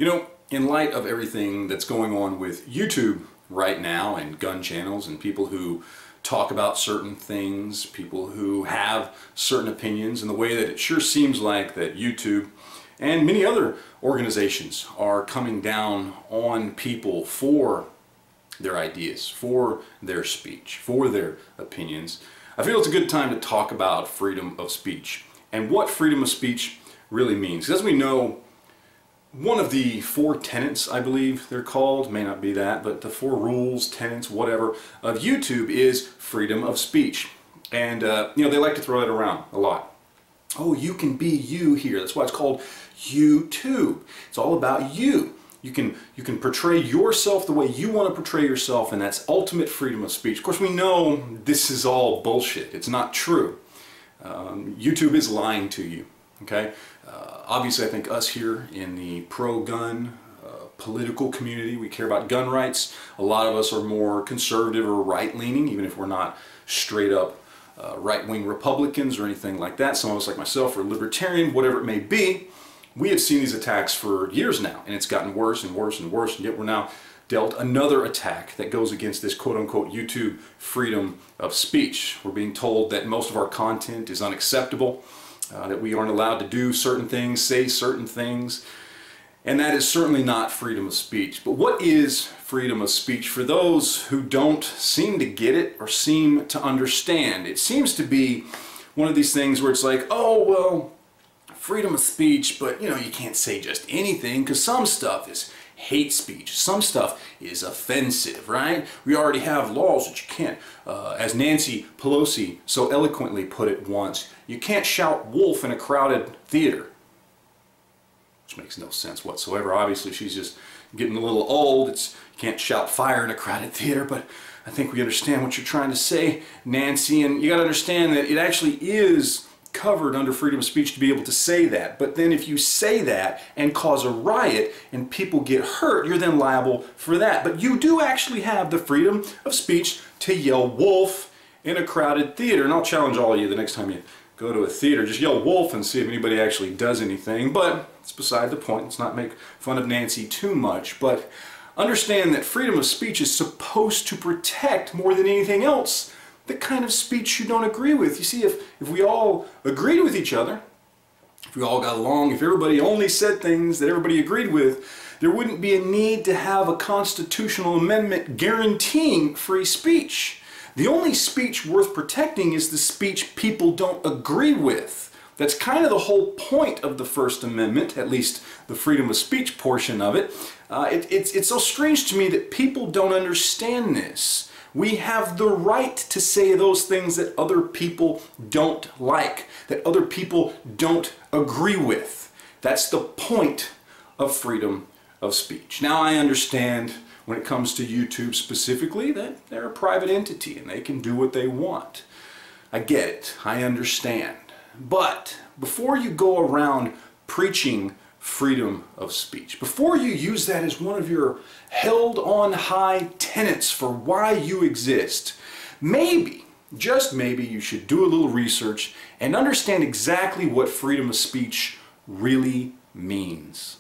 You know, in light of everything that's going on with YouTube right now and gun channels and people who talk about certain things, people who have certain opinions, and the way that it sure seems like that YouTube and many other organizations are coming down on people for their ideas, for their speech, for their opinions, I feel it's a good time to talk about freedom of speech and what freedom of speech really means. As we know, one of the 4 tenets, I believe they're called, may not be that, but the 4 rules, tenets, whatever, of YouTube is freedom of speech. And, you know, they like to throw that around a lot. Oh, you can be you here. That's why it's called YouTube. It's all about you. You can portray yourself the way you want to portray yourself, and that's ultimate freedom of speech. Of course, we know this is all bullshit. It's not true. YouTube is lying to you. Okay? Obviously, I think us here in the pro-gun political community, we care about gun rights. A lot of us are more conservative or right-leaning, even if we're not straight-up right-wing Republicans or anything like that. Some of us, like myself, are libertarian, whatever it may be. We have seen these attacks for years now, and it's gotten worse and worse and worse, and yet we're now dealt another attack that goes against this quote-unquote YouTube freedom of speech. We're being told that most of our content is unacceptable, that we aren't allowed to do certain things, say certain things, and that is certainly not freedom of speech. But what is freedom of speech for those who don't seem to get it or seem to understand? It seems to be one of these things where it's like, oh, well, freedom of speech, but you know, you can't say just anything because some stuff is hate speech. Some stuff is offensive, right? We already have laws that you can't, as Nancy Pelosi so eloquently put it once, you can't shout wolf in a crowded theater. Which makes no sense whatsoever. Obviously, she's just getting a little old. You can't shout fire in a crowded theater, but I think we understand what you're trying to say, Nancy, and you got to understand that it actually is covered under freedom of speech to be able to say that. But then if you say that and cause a riot and people get hurt, you're then liable for that. But you do actually have the freedom of speech to yell wolf in a crowded theater. And I'll challenge all of you the next time you go to a theater, just yell wolf and see if anybody actually does anything. But it's beside the point. Let's not make fun of Nancy too much. But understand that freedom of speech is supposed to protect more than anything else the kind of speech you don't agree with. You see, if we all agreed with each other, if we all got along, if everybody only said things that everybody agreed with, there wouldn't be a need to have a constitutional amendment guaranteeing free speech. The only speech worth protecting is the speech people don't agree with. That's kind of the whole point of the First Amendment, at least the freedom of speech portion of it. It's so strange to me that people don't understand this. We have the right to say those things that other people don't like, that other people don't agree with. That's the point of freedom of speech. Now, I understand when it comes to YouTube specifically that they're a private entity and they can do what they want. I get it. I understand. But before you go around preaching freedom of speech, before you use that as one of your held on high tenets for why you exist, maybe, just maybe, you should do a little research and understand exactly what freedom of speech really means.